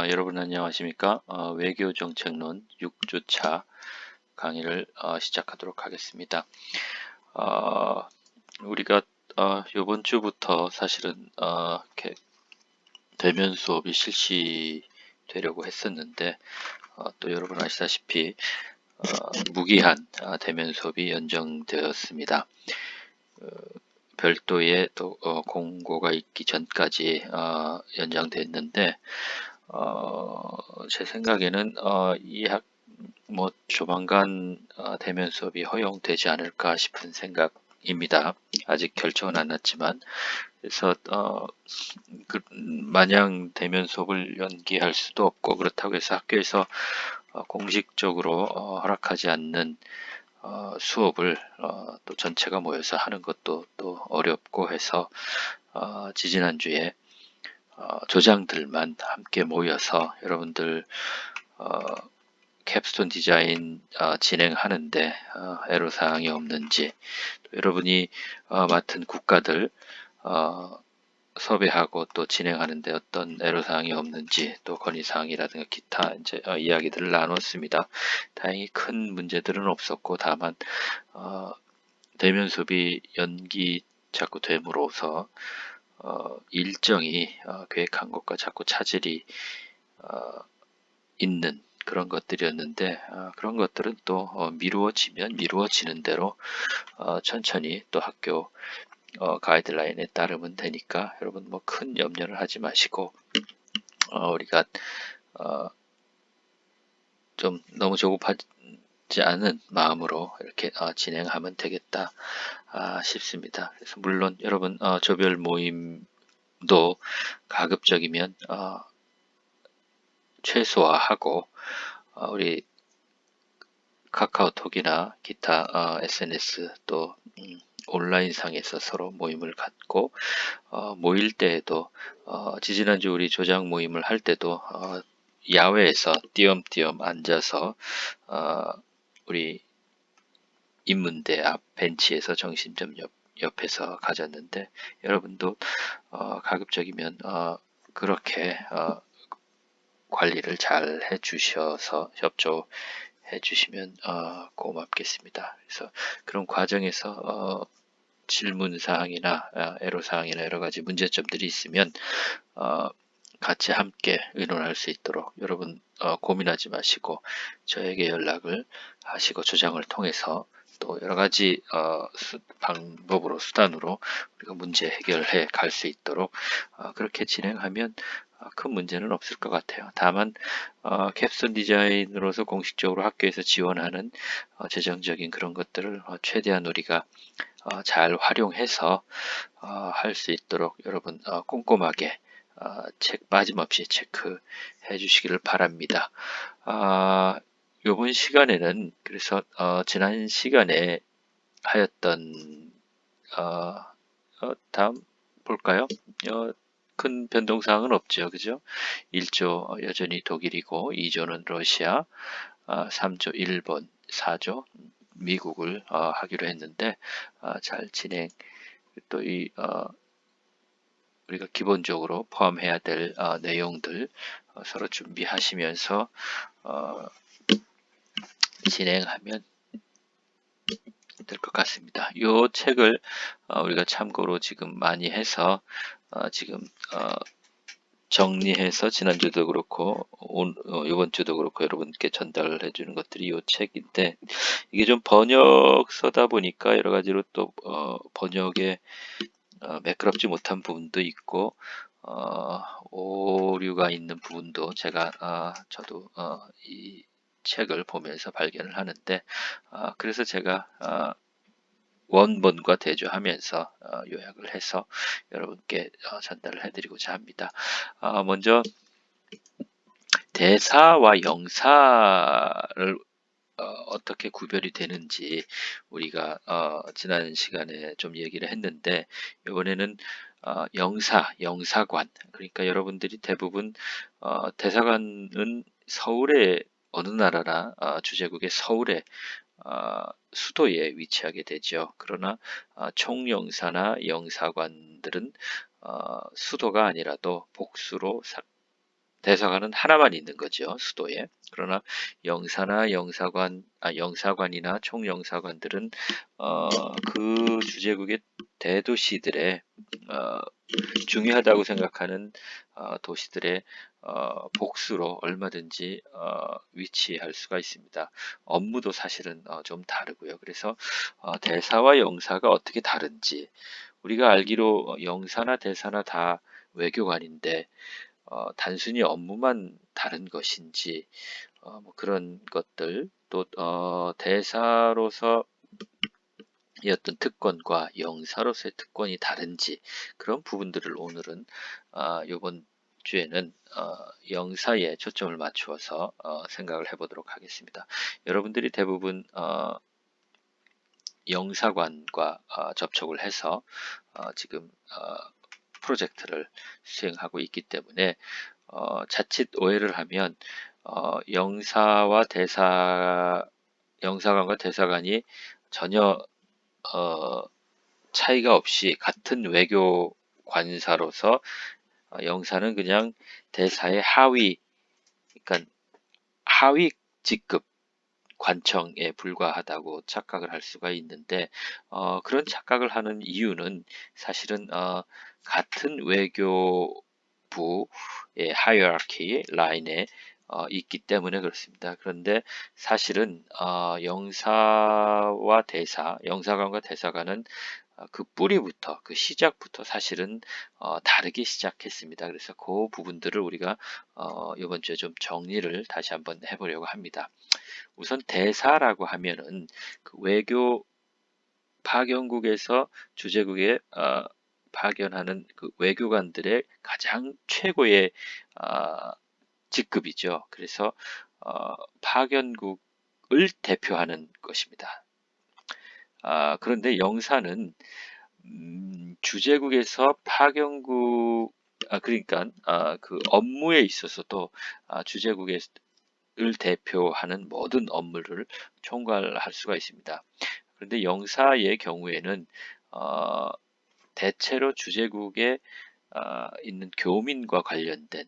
여러분 안녕하십니까? 외교정책론 6주차 강의를 시작하도록 하겠습니다. 우리가 이번 주부터 사실은 이렇게 대면 수업이 실시되려고 했었는데 또 여러분 아시다시피 무기한 대면 수업이 연정되었습니다. 별도의 또 공고가 있기 전까지 연장됐는데 제 생각에는 조만간 대면 수업이 허용되지 않을까 싶은 생각입니다. 아직 결정은 안 났지만 그래서 마냥 대면 수업을 연기할 수도 없고 그렇다고 해서 학교에서 공식적으로 허락하지 않는 수업을 또 전체가 모여서 하는 것도 또 어렵고 해서 지지난주에 조장들만 함께 모여서 여러분들 캡스톤 디자인 진행하는데 애로사항이 없는지, 또 여러분이 맡은 국가들 섭외하고 또 진행하는데 어떤 애로사항이 없는지, 또 건의사항이라든가 기타 이제 이야기들을 나눴습니다. 다행히 큰 문제들은 없었고, 다만 대면 수업이 연기 자꾸 됨으로써 일정이 계획한 것과 자꾸 차질이 있는 그런 것들이었는데 그런 것들은 또 미루어지면 미루어지는 대로 천천히 또 학교 가이드라인에 따르면 되니까 여러분 뭐 큰 염려를 하지 마시고 우리가 좀 너무 조급하지 않은 마음으로 이렇게 진행하면 되겠다 싶습니다. 그래서 물론 여러분 조별 모임도 가급적이면 최소화하고 우리 카카오톡이나 기타 SNS 또 온라인상에서 서로 모임을 갖고 모일 때에도 지지난주 우리 조장 모임을 할 때도 야외에서 띄엄띄엄 앉아서 우리 인문대 앞 벤치에서 정신점 옆에서 가졌는데 여러분도 가급적이면 그렇게 관리를 잘 해주셔서 협조해 주시면 고맙겠습니다. 그래서 그런 과정에서 질문사항이나 애로사항이나 여러가지 문제점들이 있으면 같이 함께 의논할 수 있도록 여러분 고민하지 마시고 저에게 연락을 하시고 조장을 통해서 또 여러가지 방법으로 수단으로 우리가 문제 해결해 갈 수 있도록 그렇게 진행하면 큰 문제는 없을 것 같아요. 다만 캡스톤 디자인으로서 공식적으로 학교에서 지원하는 재정적인 그런 것들을 최대한 우리가 잘 활용해서 할 수 있도록 여러분 꼼꼼하게 빠짐없이 체크해 주시기를 바랍니다. 이번 시간에는 그래서 지난 시간에 하였던 다음 볼까요? 큰 변동사항은 없죠. 그죠? 1조 여전히 독일이고 2조는 러시아, 3조 일본, 4조 미국을 하기로 했는데 잘 진행 또 우리가 기본적으로 포함해야 될 내용들 서로 준비하시면서 진행하면 될 것 같습니다. 이 책을 우리가 참고로 지금 많이 해서 지금 정리해서 지난주도 그렇고 이번 주도 그렇고 여러분께 전달을 해주는 것들이 이 책인데 이게 좀 번역서다 보니까 여러 가지로 또 번역에 매끄럽지 못한 부분도 있고 오류가 있는 부분도 제가 저도 이 책을 보면서 발견을 하는데 그래서 제가 원본과 대조하면서 요약을 해서 여러분께 전달을 해드리고자 합니다. 먼저 대사와 영사를 어떻게 구별이 되는지 우리가 지난 시간에 좀 얘기를 했는데 이번에는 영사관, 그러니까 여러분들이 대부분 대사관은 서울에 어느 나라나 주재국의 서울에 수도에 위치하게 되죠. 그러나 총영사나 영사관들은 수도가 아니라도 복수로 대사관은 하나만 있는 거죠. 수도에. 그러나 영사나 영사관이나 총영사관들은 그 주재국의 대도시들의 어, 중요하다고 생각하는 도시들의 복수로 얼마든지 위치할 수가 있습니다. 업무도 사실은 좀 다르고요. 그래서 대사와 영사가 어떻게 다른지 우리가 알기로 영사나 대사나 다 외교관인데 단순히 업무만 다른 것인지 뭐 그런 것들 또 대사로서 이 어떤 특권과 영사로서의 특권이 다른지 그런 부분들을 오늘은 이번 주에는 영사에 초점을 맞추어서 생각을 해보도록 하겠습니다. 여러분들이 대부분 영사관과 접촉을 해서 지금 프로젝트를 수행하고 있기 때문에 자칫 오해를 하면 영사관과 대사관이 전혀 차이가 없이 같은 외교 관사로서 영사는 그냥 대사의 그러니까 하위 직급 관청에 불과하다고 착각을 할 수가 있는데 그런 착각을 하는 이유는 사실은 같은 외교부의 하이어라키 라인에 있기 때문에 그렇습니다. 그런데 사실은 영사관과 대사관은 그 뿌리부터, 그 시작부터 사실은 다르게 시작했습니다. 그래서 그 부분들을 우리가 이번 주에 좀 정리를 다시 한번 해보려고 합니다. 우선 대사라고 하면은 그 외교 파견국에서 주재국에 파견하는 그 외교관들의 가장 최고의 직급이죠. 그래서 파견국을 대표하는 것입니다. 그런데 영사는 주재국에서 그러니까 그 업무에 있어서도 주재국을 대표하는 모든 업무를 총괄할 수가 있습니다. 그런데 영사의 경우에는 대체로 주재국에 있는 교민과 관련된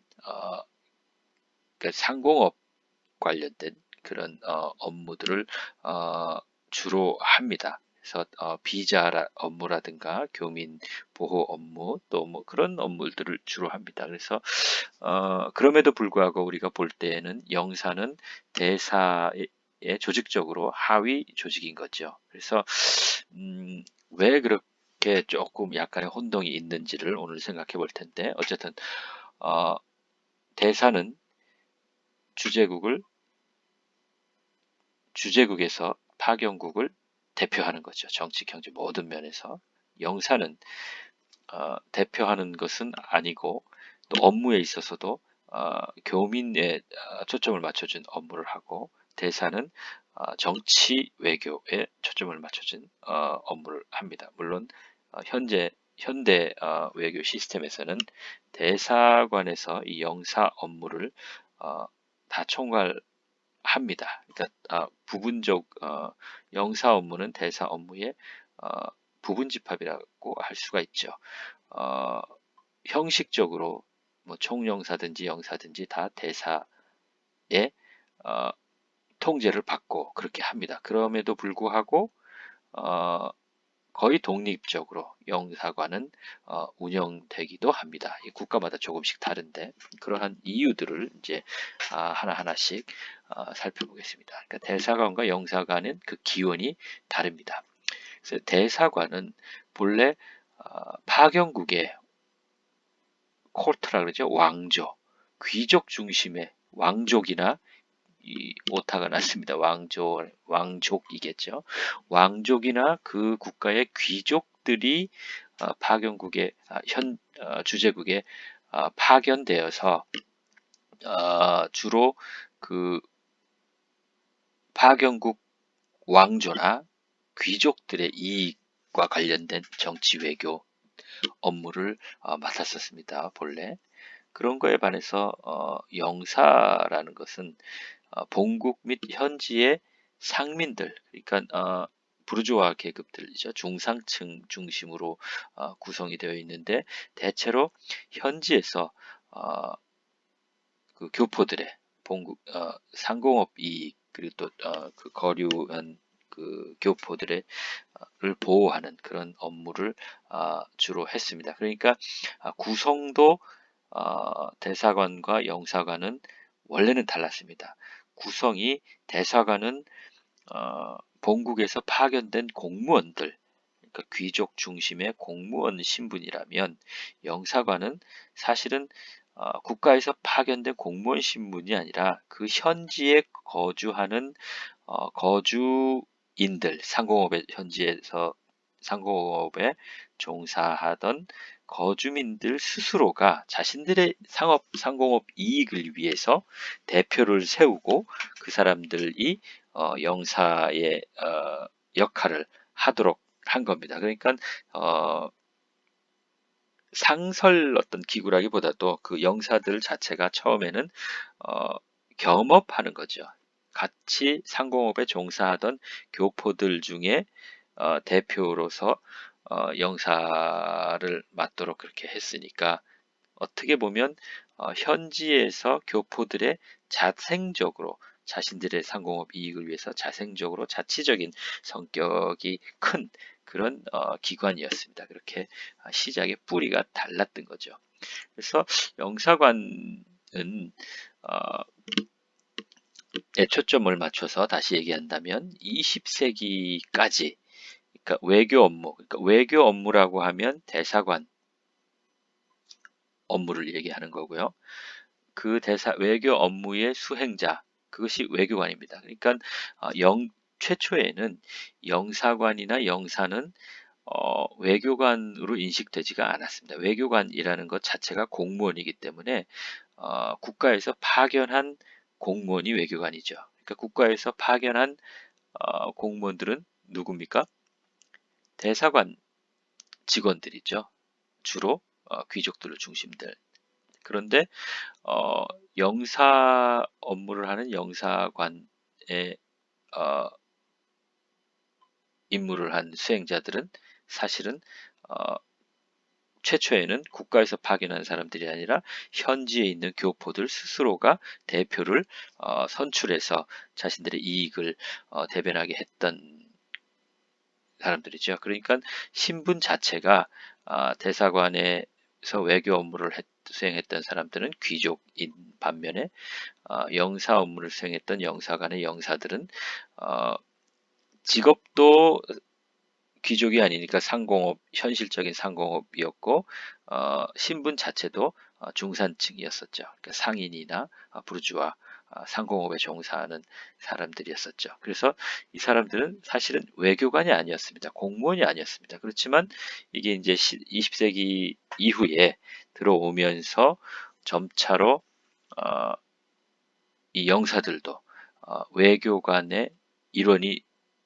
그러니까 상공업 관련된 그런 업무들을 주로 합니다. 그래서 비자 업무라든가 교민 보호 업무 또 뭐 그런 업무들을 주로 합니다. 그래서 그럼에도 불구하고 우리가 볼 때에는 영사는 대사의 조직적으로 하위 조직인 거죠. 그래서 왜 그렇게 조금 약간의 혼동이 있는지를 오늘 생각해 볼 텐데 어쨌든 대사는 주재국에서 파견국을 대표하는 거죠. 정치, 경제 모든 면에서. 영사는 대표하는 것은 아니고 또 업무에 있어서도 교민에 초점을 맞춰준 업무를 하고 대사는 정치 외교에 초점을 맞춰준 업무를 합니다. 물론 현대 외교 시스템에서는 대사관에서 이 영사 업무를 다 총괄합니다. 그러니까 부분적 영사 업무는 대사 업무의 부분 집합이라고 할 수가 있죠. 형식적으로 뭐 총영사든지 영사든지 다 대사의 통제를 받고 그렇게 합니다. 그럼에도 불구하고 거의 독립적으로 영사관은 운영되기도 합니다. 이 국가마다 조금씩 다른데 그러한 이유들을 이제 하나하나씩 살펴보겠습니다. 그러니까 대사관과 영사관은 그 기원이 다릅니다. 그래서 대사관은 본래 파견국의 코르트라 그러죠. 왕조, 귀족 중심의 왕족이나 이 오타가 났습니다. 왕족이겠죠. 왕족이나 그 국가의 귀족들이 파견국의 주재국에 파견되어서 주로 그 파견국 왕조나 귀족들의 이익과 관련된 정치 외교 업무를 맡았었습니다. 본래 그런 거에 반해서 영사라는 것은 본국 및 현지의 상민들, 그러니까 부르주아 계급들이죠. 중상층 중심으로 구성이 되어 있는데, 대체로 현지에서 그 교포들의 상공업 이익, 그리고 또 그 거류한 그 교포들의 를 보호하는 그런 업무를 주로 했습니다. 그러니까 구성도 대사관과 영사관은 원래는 달랐습니다. 구성이, 대사관은 본국에서 파견된 공무원들, 그러니까 귀족 중심의 공무원 신분이라면, 영사관은 사실은 국가에서 파견된 공무원 신분이 아니라 그 현지에 거주하는 거주인들, 현지에서 상공업에 종사하던 거주민들 스스로가 자신들의 상공업 이익을 위해서 대표를 세우고, 그 사람들이 영사의 역할을 하도록 한 겁니다. 그러니까 상설 어떤 기구라기보다도 그 영사들 자체가 처음에는 겸업하는 거죠. 같이 상공업에 종사하던 교포들 중에 대표로서 영사를 맡도록 그렇게 했으니까, 어떻게 보면 현지에서 교포들의 자생적으로, 자신들의 상공업 이익을 위해서 자생적으로 자치적인 성격이 큰 그런 기관이었습니다. 그렇게 시작의 뿌리가 달랐던 거죠. 그래서 영사관은 초점을 맞춰서 다시 얘기한다면 20세기까지, 그러니까 외교 업무, 그러니까 외교 업무라고 하면 대사관 업무를 얘기하는 거고요. 그 외교 업무의 수행자, 그것이 외교관입니다. 그러니까 최초에는 영사관이나 영사는 외교관으로 인식되지가 않았습니다. 외교관이라는 것 자체가 공무원이기 때문에 국가에서 파견한 공무원이 외교관이죠. 그러니까 국가에서 파견한 공무원들은 누굽니까? 대사관 직원들이죠. 주로 귀족들을 중심들. 그런데 영사 업무를 하는 영사관의 임무를 한 수행자들은 사실은 최초에는 국가에서 파견한 사람들이 아니라 현지에 있는 교포들 스스로가 대표를 선출해서 자신들의 이익을 대변하게 했던 사람들이죠. 그러니까 신분 자체가 대사관에서 외교 업무를 수행했던 사람들은 귀족인 반면에 영사 업무를 수행했던 영사관의 영사들은 직업도 귀족이 아니니까 현실적인 상공업이었고, 신분 자체도 중산층이었었죠. 그러니까 상인이나 부르주아, 상공업에 종사하는 사람들이었었죠. 그래서 이 사람들은 사실은 외교관이 아니었습니다. 공무원이 아니었습니다. 그렇지만 이게 이제 20세기 이후에 들어오면서 점차로 이 영사들도 외교관의 일원이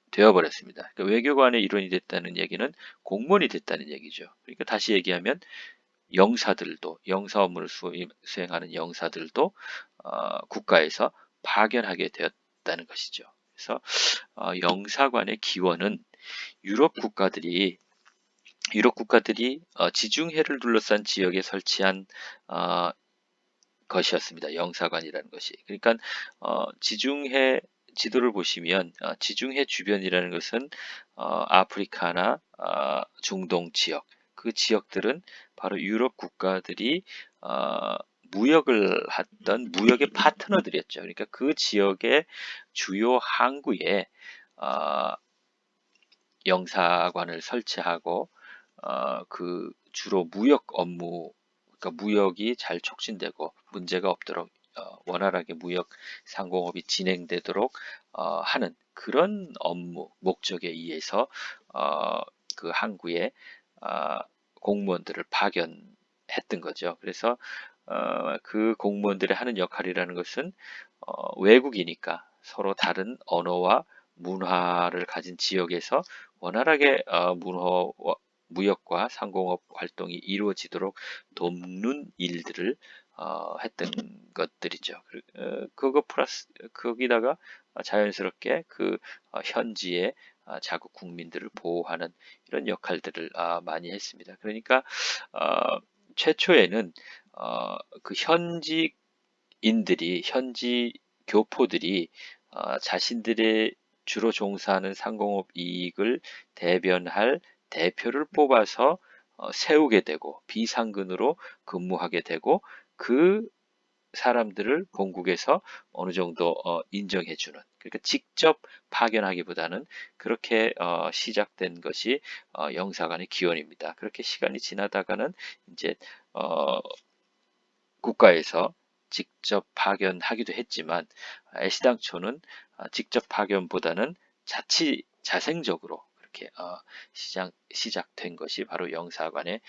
되어버렸습니다. 그러니까 외교관의 일원이 됐다는 얘기는 공무원이 됐다는 얘기죠. 그러니까 다시 얘기하면 영사들도, 영사 업무를 수행하는 영사들도 국가에서 파견하게 되었다는 것이죠. 그래서 영사관의 기원은 유럽 국가들이 지중해를 둘러싼 지역에 설치한 것이었습니다. 영사관이라는 것이. 그러니까 지중해 지도를 보시면 지중해 주변이라는 것은 아프리카나 중동 지역, 그 지역들은 바로 유럽 국가들이 무역을 했던 무역의 파트너들이었죠. 그러니까 그 지역의 주요 항구에 영사관을 설치하고 그 주로 무역 업무, 그러니까 무역이 잘 촉진되고 문제가 없도록 원활하게 무역 상공업이 진행되도록 하는 그런 업무 목적에 의해서 그 항구에 공무원들을 파견했던 거죠. 그래서 그 공무원들이 하는 역할이라는 것은 외국이니까 서로 다른 언어와 문화를 가진 지역에서 원활하게 무역과 상공업 활동이 이루어지도록 돕는 일들을 했던 것들이죠. 그거 플러스 거기다가 자연스럽게 그 현지의 자국 국민들을 보호하는 이런 역할들을 많이 했습니다. 그러니까 최초에는 그 현지 교포들이 자신들의 주로 종사하는 상공업 이익을 대변할 대표를 뽑아서 세우게 되고 비상근으로 근무하게 되고 그 사람들을 본국에서 어느 정도 인정해주는, 그러니까 직접 파견하기보다는 그렇게 시작된 것이 영사관의 기원입니다. 그렇게 시간이 지나다가는 이제 국가에서 직접 파견하기도 했지만 애시당초는 직접 파견보다는 자생적으로 그렇게 시작된 것이 바로 영사관의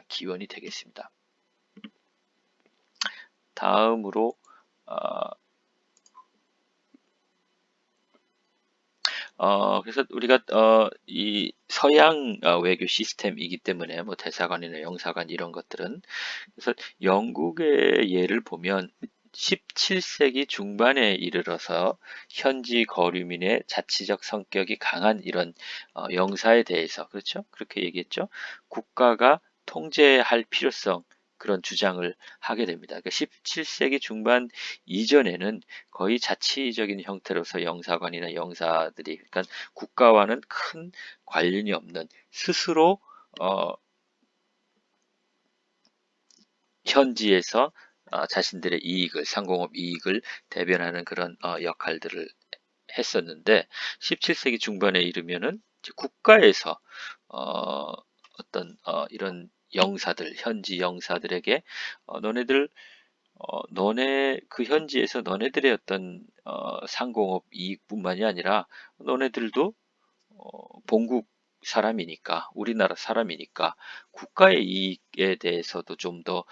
기원이 되겠습니다. 다음으로 그래서 우리가 이 서양 외교 시스템이기 때문에 뭐 대사관이나 영사관 이런 것들은, 그래서 영국의 예를 보면 17세기 중반에 이르러서 현지 거류민의 자치적 성격이 강한 이런 영사에 대해서, 그렇죠? 그렇게 얘기했죠. 국가가 통제할 필요성, 그런 주장을 하게 됩니다. 그러니까 17세기 중반 이전에는 거의 자치적인 형태로서 영사관이나 영사들이, 그러니까 국가와는 큰 관련이 없는 스스로 현지에서 자신들의 이익을, 상공업 이익을 대변하는 그런 역할들을 했었는데, 17세기 중반에 이르면은 이제 국가에서 어떤 이런 영사들, 현지 영사들에게 너네 그 현지에서 너네들의 어떤 상공업 이익뿐만이 아니라 너네들도 본국 사람이니까, 우리나라 사람이니까 국가의 이익에 대해서도 좀 더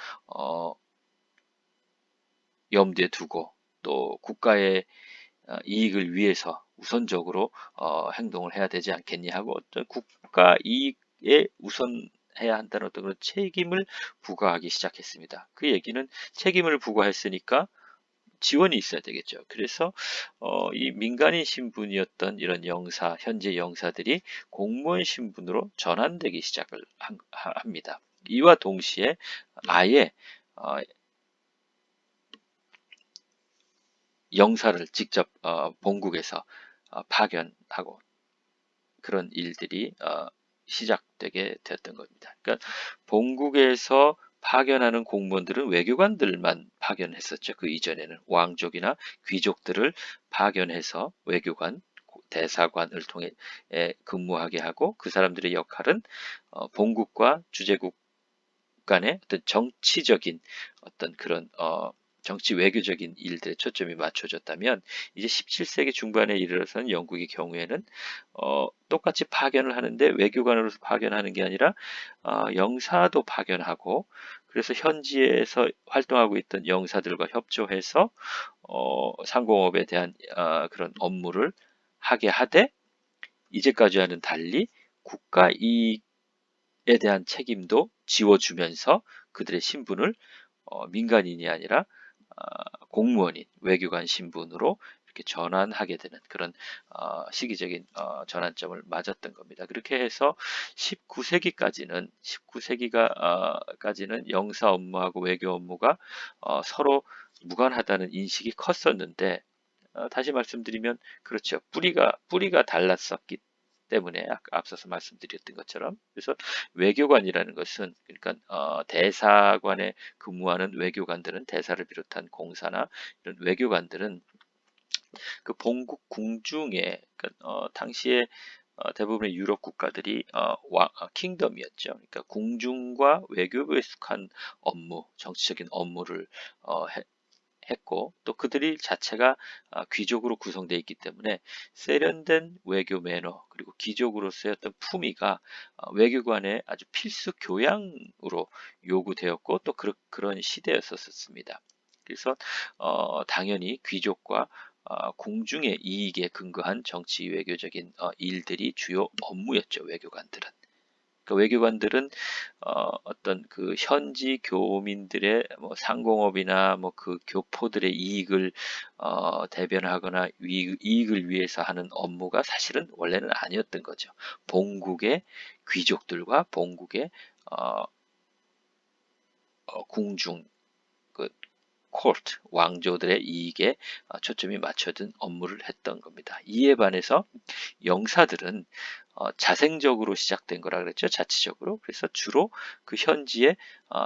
염두에 두고, 또 국가의 이익을 위해서 우선적으로 행동을 해야 되지 않겠니 하고, 어떤 국가 이익에 우선해야 한다는 어떤 그런 책임을 부과하기 시작했습니다. 그 얘기는 책임을 부과했으니까 지원이 있어야 되겠죠. 그래서 이 민간인 신분이었던 이런 현재 영사들이 공무원 신분으로 전환되기 시작을 합니다. 이와 동시에 아예 영사를 직접 본국에서 파견하고 그런 일들이 시작되게 되었던 겁니다. 그러니까 본국에서 파견하는 공무원들은 외교관들만 파견했었죠. 그 이전에는 왕족이나 귀족들을 파견해서 외교관, 대사관을 통해 근무하게 하고, 그 사람들의 역할은 본국과 주재국 간의 어떤 정치적인 어떤 그런 정치 외교적인 일들에 초점이 맞춰졌다면, 이제 17세기 중반에 이르러서는 영국의 경우에는 똑같이 파견을 하는데 외교관으로서 파견하는 게 아니라 영사도 파견하고, 그래서 현지에서 활동하고 있던 영사들과 협조해서 상공업에 대한 그런 업무를 하게 하되, 이제까지와는 달리 국가 이익에 대한 책임도 지워주면서 그들의 신분을 민간인이 아니라 공무원인 외교관 신분으로 이렇게 전환하게 되는 그런 시기적인 전환점을 맞았던 겁니다. 그렇게 해서 19세기까지는 영사 업무하고 외교 업무가 서로 무관하다는 인식이 컸었는데, 다시 말씀드리면 그렇죠. 뿌리가 달랐었기 때문에 앞서서 말씀드렸던 것처럼, 그래서 외교관이라는 것은, 그러니까 대사관에 근무하는 외교관들은, 대사를 비롯한 공사나 이런 외교관들은 그 본국 궁중에, 그러니까 당시에 대부분의 유럽 국가들이 킹덤이었죠. 그러니까 궁중과 외교부에 속한 업무, 정치적인 업무를 했고, 또 그들이 자체가 귀족으로 구성되어 있기 때문에 세련된 외교 매너, 그리고 귀족으로서의 어떤 품위가 외교관의 아주 필수 교양으로 요구되었고, 또 그런 시대였었습니다. 그래서 당연히 귀족과 공중의 이익에 근거한 정치 외교적인 일들이 주요 업무였죠, 외교관들은. 그 외교관들은 어떤 그 현지 교민들의 뭐 상공업이나 뭐 그 교포들의 이익을 대변하거나 이익을 위해서 하는 업무가 사실은 원래는 아니었던 거죠. 본국의 귀족들과 본국의 어, 궁중 그 코르트 왕조들의 이익에 초점이 맞춰진 업무를 했던 겁니다. 이에 반해서 영사들은 자생적으로 시작된 거라 그랬죠. 자치적으로. 그래서 주로 그 현지의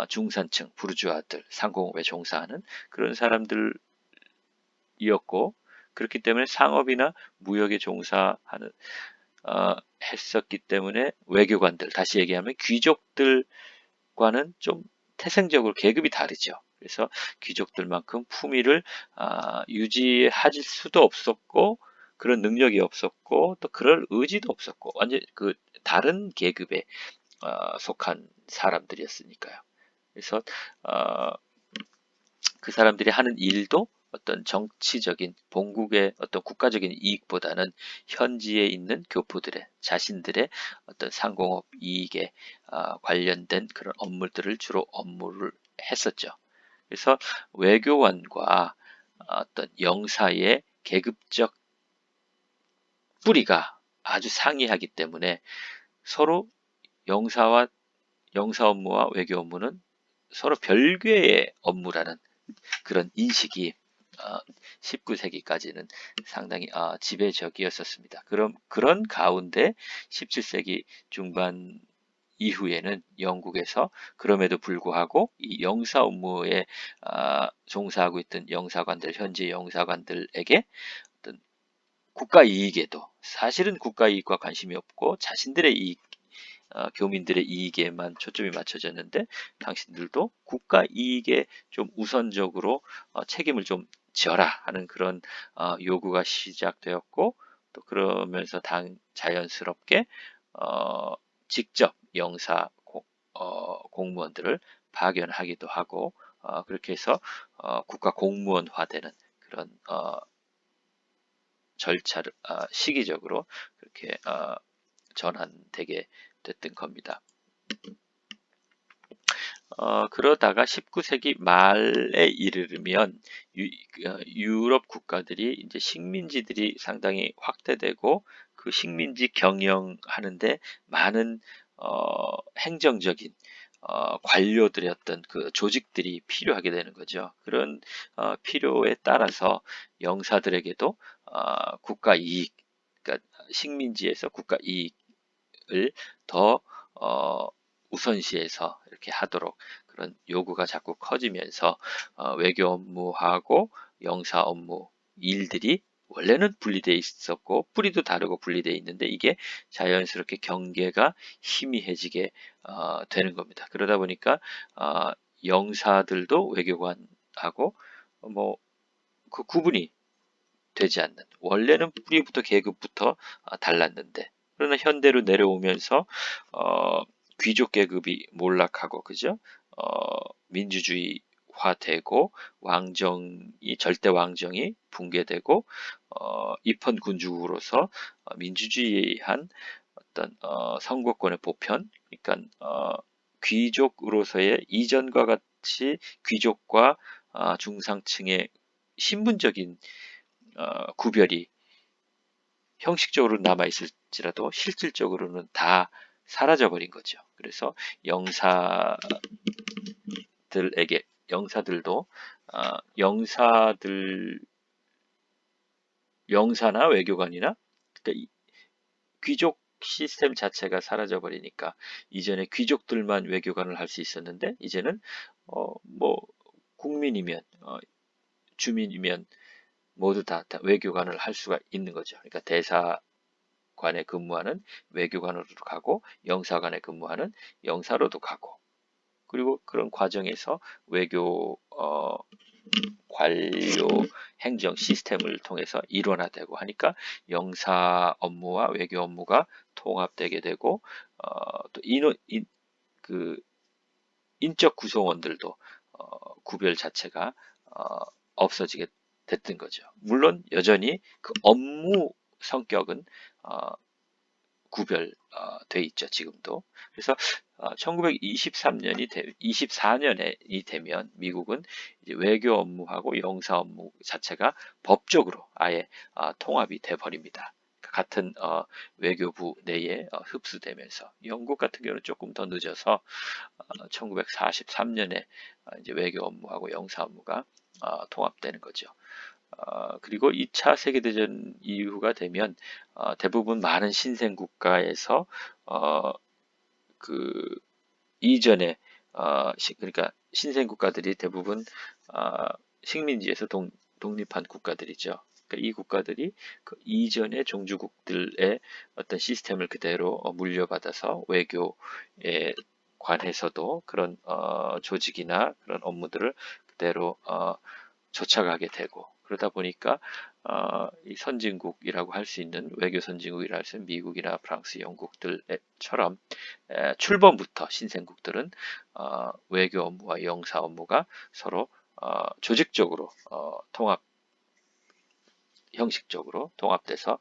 중산층, 부르주아들, 상공업에 종사하는 그런 사람들이었고, 그렇기 때문에 상업이나 무역에 종사하는 했었기 때문에 외교관들, 다시 얘기하면 귀족들과는 좀 태생적으로 계급이 다르죠. 그래서 귀족들만큼 품위를 유지할 수도 없었고, 그런 능력이 없었고, 또 그럴 의지도 없었고, 완전 그 다른 계급에 속한 사람들이었으니까요. 그래서 어, 그 사람들이 하는 일도 어떤 정치적인 본국의 어떤 국가적인 이익보다는 현지에 있는 교포들의 자신들의 어떤 상공업 이익에 관련된 그런 업무들을 주로 업무를 했었죠. 그래서 외교관과 어떤 영사의 계급적 뿌리가 아주 상이하기 때문에 서로 영사와 영사 업무와 외교 업무는 서로 별개의 업무라는 그런 인식이 19세기까지는 상당히 지배적이었었습니다. 그런 가운데 17세기 중반 이후에는 영국에서 그럼에도 불구하고 이 영사 업무에 종사하고 있던 영사관들, 현지 영사관들에게 어떤 국가 이익에도 사실은 국가 이익과 관심이 없고 자신들의 이익, 교민들의 이익에만 초점이 맞춰졌는데 당신들도 국가 이익에 좀 우선적으로 책임을 좀 져라 하는 그런 요구가 시작되었고 또 그러면서 자연스럽게 직접 영사 공무원들을 파견하기도 하고 그렇게 해서 국가 공무원화되는 그런 절차를 시기적으로 그렇게 전환되게 됐던 겁니다. 그러다가 19세기 말에 이르면 유럽 국가들이 이제 식민지들이 상당히 확대되고 그 식민지 경영하는데 많은 행정적인 관료들의 어떤 그 조직들이 필요하게 되는 거죠. 그런 필요에 따라서 영사들에게도 국가 이익, 그러니까 식민지에서 국가 이익을 더 우선시해서 이렇게 하도록 그런 요구가 자꾸 커지면서 외교 업무하고 영사 업무 일들이 원래는 분리되어 있었고 뿌리도 다르고 분리되어 있는데 이게 자연스럽게 경계가 희미해지게 되는 겁니다. 그러다 보니까 영사들도 외교관하고 뭐 그 구분이 되지 않는 원래는 뿌리부터 계급부터 달랐는데 그러나 현대로 내려오면서 귀족 계급이 몰락하고 그죠? 민주주의화되고 왕정이 절대 왕정이 붕괴되고 입헌군주국으로서 민주주의한 어떤 선거권의 보편, 그러니까 귀족으로서의 이전과 같이 귀족과 중상층의 신분적인 구별이 형식적으로 남아있을지라도 실질적으로는 다 사라져버린 거죠. 그래서 영사들도 영사나 외교관이나 그러니까 귀족 시스템 자체가 사라져버리니까 이전에 귀족들만 외교관을 할 수 있었는데 이제는 뭐 국민이면 주민이면 모두 다 외교관을 할 수가 있는 거죠. 그러니까 대사관에 근무하는 외교관으로도 가고 영사관에 근무하는 영사로도 가고 그리고 그런 과정에서 외교 관료 행정 시스템을 통해서 일원화되고 하니까 영사 업무와 외교 업무가 통합되게 되고 또 그 인적 구성원들도 구별 자체가 없어지게 됐던 거죠. 물론 여전히 그 업무 성격은 구별돼 있죠, 지금도. 그래서 1924년이 되면 미국은 이제 외교 업무하고 영사 업무 자체가 법적으로 아예 통합이 돼 버립니다. 같은 외교부 내에 흡수되면서, 영국 같은 경우는 조금 더 늦어서 1943년에 이제 외교 업무하고 영사 업무가 통합되는 거죠. 그리고 2차 세계대전 이후가 되면 대부분 많은 신생 국가에서 그 이전에 그러니까 신생 국가들이 대부분 식민지에서 독립한 국가들이죠. 그러니까 이 국가들이 그 이전의 종주국들의 어떤 시스템을 그대로 물려받아서 외교에 관해서도 그런 조직이나 그런 업무들을 그대로 쫓아가게 되고, 그러다 보니까 이 선진국이라고 할 수 있는, 외교 선진국이라 할 수 있는 미국이나 프랑스, 영국들처럼 출범부터 신생국들은 외교 업무와 영사 업무가 서로 조직적으로 통합, 형식적으로 통합돼서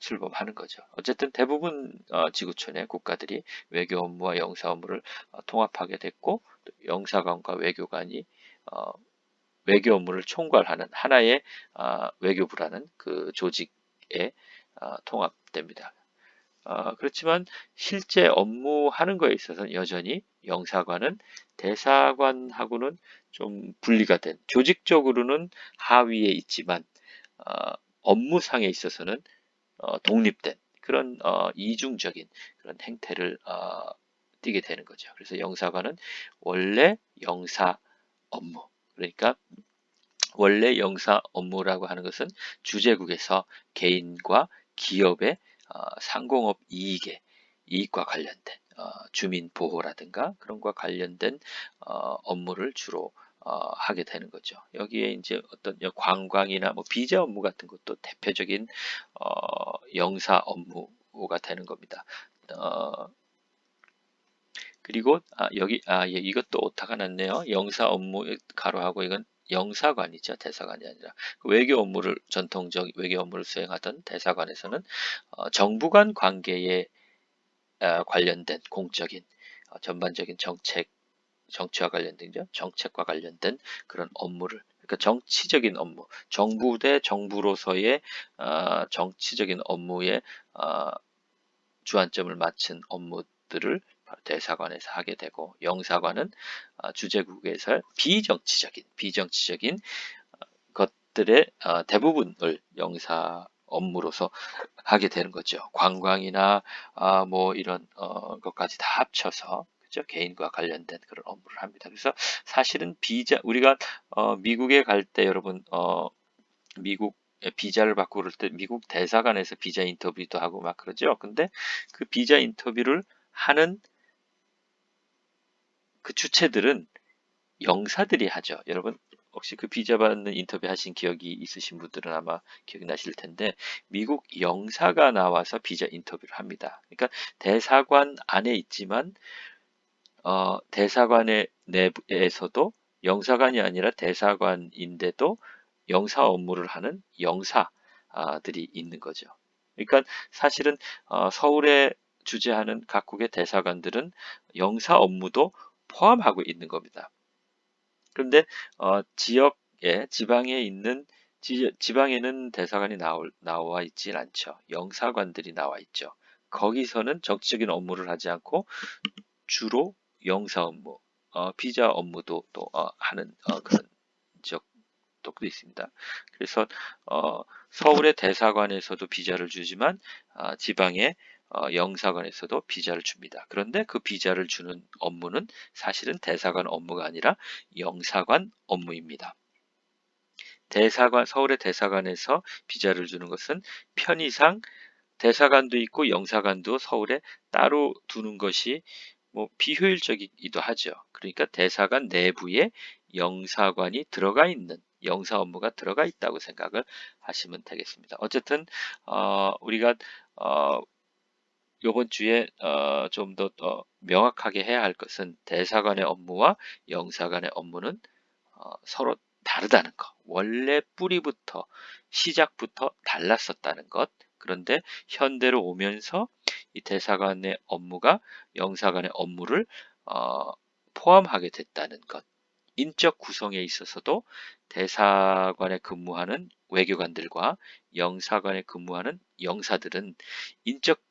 출범하는 거죠. 어쨌든 대부분 지구촌의 국가들이 외교 업무와 영사 업무를 통합하게 됐고, 또 영사관과 외교관이 외교 업무를 총괄하는 하나의 외교부라는 그 조직에 통합됩니다. 그렇지만 실제 업무하는 거에 있어서는 여전히 영사관은 대사관하고는 좀 분리가 된, 조직적으로는 하위에 있지만 업무상에 있어서는 독립된 그런 이중적인 그런 행태를 띠게 되는 거죠. 그래서 영사관은 원래 영사 업무, 그러니까 원래 영사 업무라고 하는 것은 주재국에서 개인과 기업의 상공업 이익과 관련된 주민 보호라든가 그런 것과 관련된 업무를 주로 하게 되는 거죠. 여기에 이제 어떤 관광이나 뭐 비자 업무 같은 것도 대표적인 영사 업무가 되는 겁니다. 그리고 여기 예, 이것도 오타가 났네요. 영사 업무 가로하고, 이건 영사관이죠, 대사관이 아니라. 외교 업무를, 전통적 외교 업무를 수행하던 대사관에서는 정부 간 관계에 관련된 공적인 전반적인 정치와 관련된 정책과 관련된 그런 업무를, 그러니까 정치적인 업무, 정부 대 정부로서의 정치적인 업무에 주안점을 맞춘 업무들을 대사관에서 하게 되고, 영사관은 주재국에서 비정치적인 것들의 대부분을 영사 업무로서 하게 되는 거죠. 관광이나 뭐 이런 것까지 다 합쳐서, 그죠? 개인과 관련된 그런 업무를 합니다. 그래서 사실은 우리가 미국에 갈 때, 여러분 미국 비자를 받고 그럴 때 미국 대사관에서 비자 인터뷰도 하고 막 그러죠. 근데 그 비자 인터뷰를 하는 그 주체들은 영사들이 하죠. 여러분 혹시 그 비자 받는 인터뷰 하신 기억이 있으신 분들은 아마 기억나실 텐데, 미국 영사가 나와서 비자 인터뷰를 합니다. 그러니까 대사관 안에 있지만 대사관의 내부에서도 영사관이 아니라 대사관인데도 영사 업무를 하는 영사들이 있는 거죠. 그러니까 사실은 서울에 주재하는 각국의 대사관들은 영사 업무도 포함하고 있는 겁니다. 그런데 지방에 있는 지방에는 대사관이 나와 있진 않죠. 영사관들이 나와 있죠. 거기서는 정치적인 업무를 하지 않고 주로 영사 업무, 비자 업무도 또 하는 그런 지역도 있습니다. 그래서 서울의 대사관에서도 비자를 주지만 지방의 영사관에서도 비자를 줍니다. 그런데 그 비자를 주는 업무는 사실은 대사관 업무가 아니라 영사관 업무입니다. 서울의 대사관에서 비자를 주는 것은 편의상 대사관도 있고 영사관도 서울에 따로 두는 것이 뭐 비효율적이기도 하죠. 그러니까 대사관 내부에 영사관이 들어가 있는, 영사 업무가 들어가 있다고 생각을 하시면 되겠습니다. 어쨌든 우리가 이번 주에 좀 더 명확하게 해야 할 것은, 대사관의 업무와 영사관의 업무는 서로 다르다는 것, 원래 시작부터 달랐었다는 것. 그런데 현대로 오면서 이 대사관의 업무가 영사관의 업무를 포함하게 됐다는 것. 인적 구성에 있어서도 대사관에 근무하는 외교관들과 영사관에 근무하는 영사들은 인적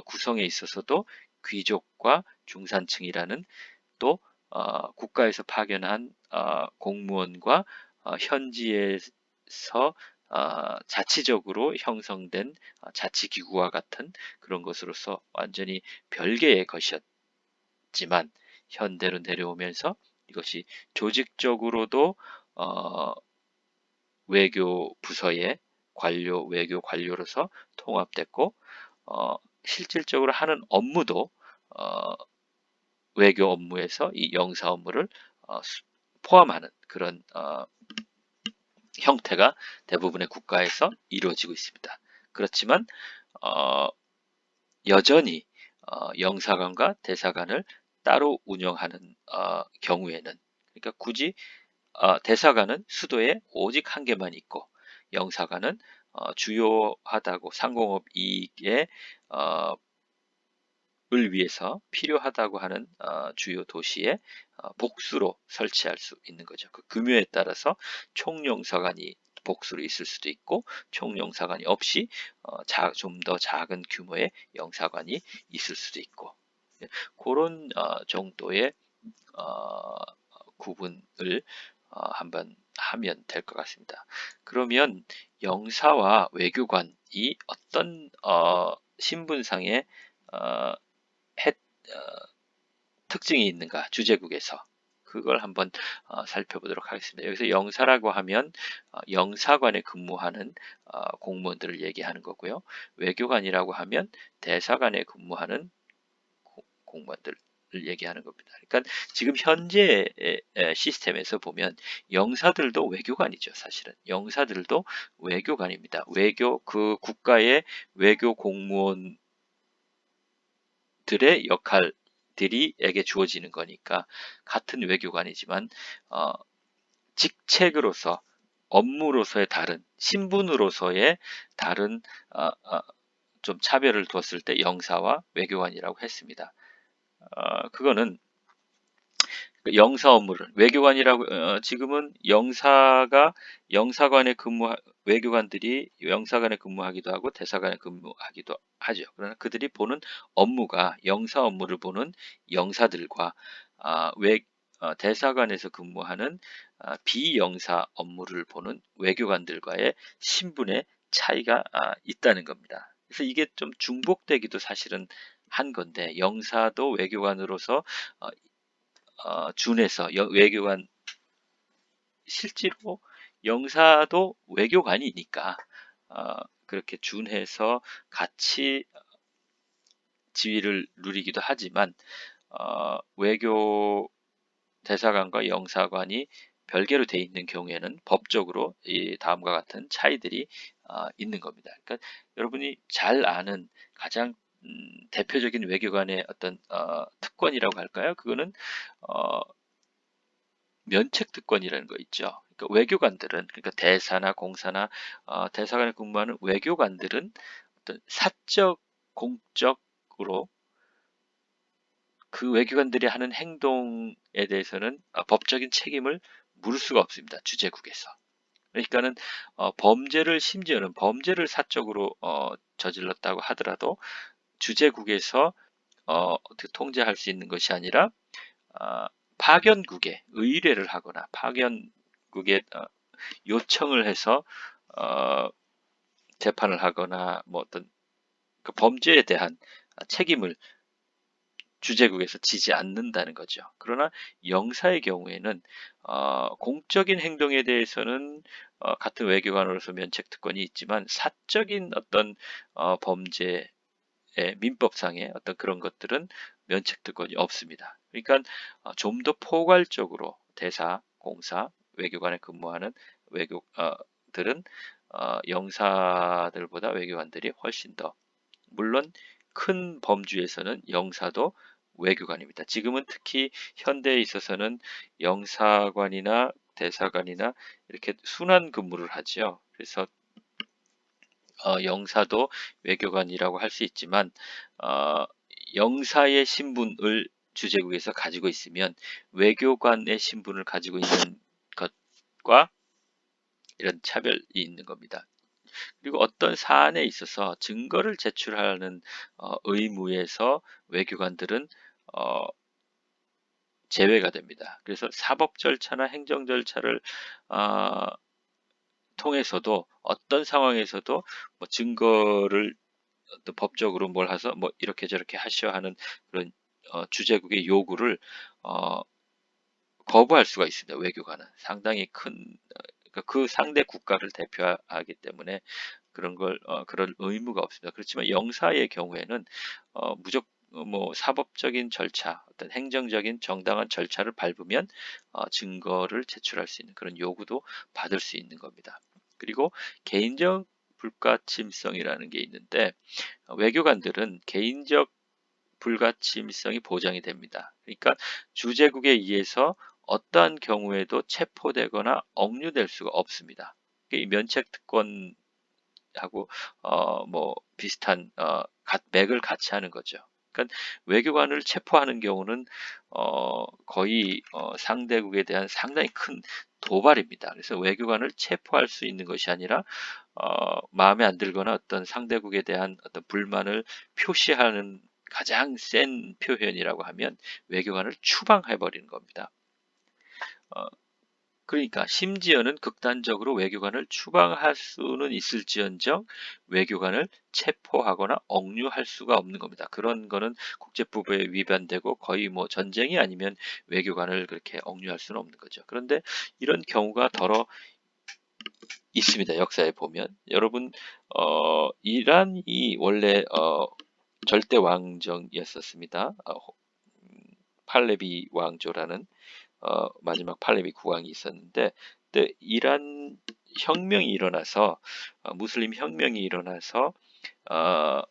구성에 있어서도 귀족과 중산층이라는 또 국가에서 파견한 공무원과 현지에서 자치적으로 형성된 자치기구와 같은 그런 것으로서 완전히 별개의 것이었지만 현대로 내려오면서 이것이 조직적으로도 외교 부서의 외교 관료로서 통합됐고 실질적으로 하는 업무도 외교 업무에서 이 영사 업무를 포함하는 그런 형태가 대부분의 국가에서 이루어지고 있습니다. 그렇지만 여전히 영사관과 대사관을 따로 운영하는 경우에는 그러니까 굳이 대사관은 수도에 오직 한 개만 있고 영사관은 주요하다고 상공업 이익에 을 위해서 필요하다고 하는 주요 도시에 복수로 설치할 수 있는 거죠. 그 규모에 따라서 총영사관이 복수로 있을 수도 있고 총영사관이 없이 좀 더 작은 규모의 영사관이 있을 수도 있고 그런 정도의 구분을 한번 하면 될 것 같습니다. 그러면 영사와 외교관이 어떤 신분상의 특징이 있는가 주재국에서 그걸 한번 살펴보도록 하겠습니다. 여기서 영사라고 하면 영사관에 근무하는 공무원들을 얘기하는 거고요. 외교관이라고 하면 대사관에 근무하는 공무원들을 얘기하는 겁니다. 그러니까 지금 현재 시스템에서 보면 영사들도 외교관이죠. 사실은 영사들도 외교관입니다. 그 국가의 외교 공무원 들의 역할들이 에게 주어지는 거니까 같은 외교관이지만 직책으로서 업무로서의 다른 신분으로서의 다른 좀 차별을 뒀을 때 영사와 외교관이라고 했습니다. 그거는 영사 업무를 외교관이라고 지금은 외교관들이 영사관에 근무하기도 하고 대사관에 근무하기도 하죠. 그러나 그들이 보는 업무가 영사 업무를 보는 영사들과 대사관에서 근무하는 비영사 업무를 보는 외교관들과의 신분의 차이가 있다는 겁니다. 그래서 이게 좀 중복되기도 사실은 한 건데 영사도 외교관으로서 준해서 외교관 실제로 영사도 외교관이니까 그렇게 준해서 같이 지위를 누리기도 하지만 외교 대사관과 영사관이 별개로 돼 있는 경우에는 법적으로 이 다음과 같은 차이들이 있는 겁니다. 그러니까 여러분이 잘 아는 가장 대표적인 외교관의 어떤 특권이라고 할까요? 그거는 면책 특권이라는 거 있죠. 그러니까 외교관들은 그러니까 대사나 공사나 대사관에 근무하는 외교관들은 어떤 사적 공적으로 그 외교관들이 하는 행동에 대해서는 법적인 책임을 물을 수가 없습니다. 주재국에서. 그러니까는 심지어는 범죄를 사적으로 저질렀다고 하더라도 주재국에서 어떻게 통제할 수 있는 것이 아니라 파견국에 의뢰를 하거나 파견국에 요청을 해서 재판을 하거나 뭐 어떤 그 범죄에 대한 책임을 주재국에서 지지 않는다는 거죠. 그러나 영사의 경우에는 공적인 행동에 대해서는 같은 외교관으로서 면책특권이 있지만 사적인 어떤 범죄 민법상의 어떤 그런 것들은 면책특권이 없습니다. 그러니까 좀 더 포괄적으로 대사, 공사, 외교관에 근무하는 외교들은 영사들보다 외교관들이 훨씬 더 물론 큰 범주에서는 영사도 외교관입니다. 지금은 특히 현대에 있어서는 영사관이나 대사관이나 이렇게 순환 근무를 하죠. 그래서 영사도 외교관이라고 할 수 있지만 영사의 신분을 주재국에서 가지고 있으면 외교관의 신분을 가지고 있는 것과 이런 차별이 있는 겁니다. 그리고 어떤 사안에 있어서 증거를 제출하는 의무에서 외교관들은 어, 제외가 됩니다. 그래서 사법 절차나 행정 절차를 어, 통해서도 어떤 상황에서도 뭐 증거를 또 법적으로 뭘 해서 뭐 이렇게 저렇게 하셔야 하는 그런 주재국의 요구를 어, 거부할 수가 있습니다. 외교관은 상당히 큰 그러니까 그 상대 국가를 대표하기 때문에 그런 의무가 없습니다. 그렇지만 영사의 경우에는 무조건 뭐 사법적인 절차, 어떤 행정적인 정당한 절차를 밟으면 증거를 제출할 수 있는 그런 요구도 받을 수 있는 겁니다. 그리고 개인적 불가침성이라는 게 있는데 외교관들은 개인적 불가침성이 보장이 됩니다. 그러니까 주재국에 의해서 어떠한 경우에도 체포되거나 억류될 수가 없습니다. 이 면책특권하고 뭐 비슷한 맥을 같이 하는 거죠. 그러니까 외교관을 체포하는 경우는 거의 상대국에 대한 상당히 큰 도발입니다. 그래서 외교관을 체포할 수 있는 것이 아니라 마음에 안 들거나 어떤 상대국에 대한 어떤 불만을 표시하는 가장 센 표현이라고 하면 외교관을 추방해 버리는 겁니다. 어, 그러니까 심지어는 극단적으로 외교관을 추방할 수는 있을지언정 외교관을 체포하거나 억류할 수가 없는 겁니다. 그런 거는 국제법에 위반되고 거의 뭐 전쟁이 아니면 외교관을 그렇게 억류할 수는 없는 거죠. 그런데 이런 경우가 더러 있습니다. 역사에 보면 여러분 이란이 원래 절대 왕정이었었습니다. 팔레비 왕조라는 마지막 팔레비 국왕이 있었는데 그때 이란 혁명이 일어나서 무슬림 혁명이 일어나서 어,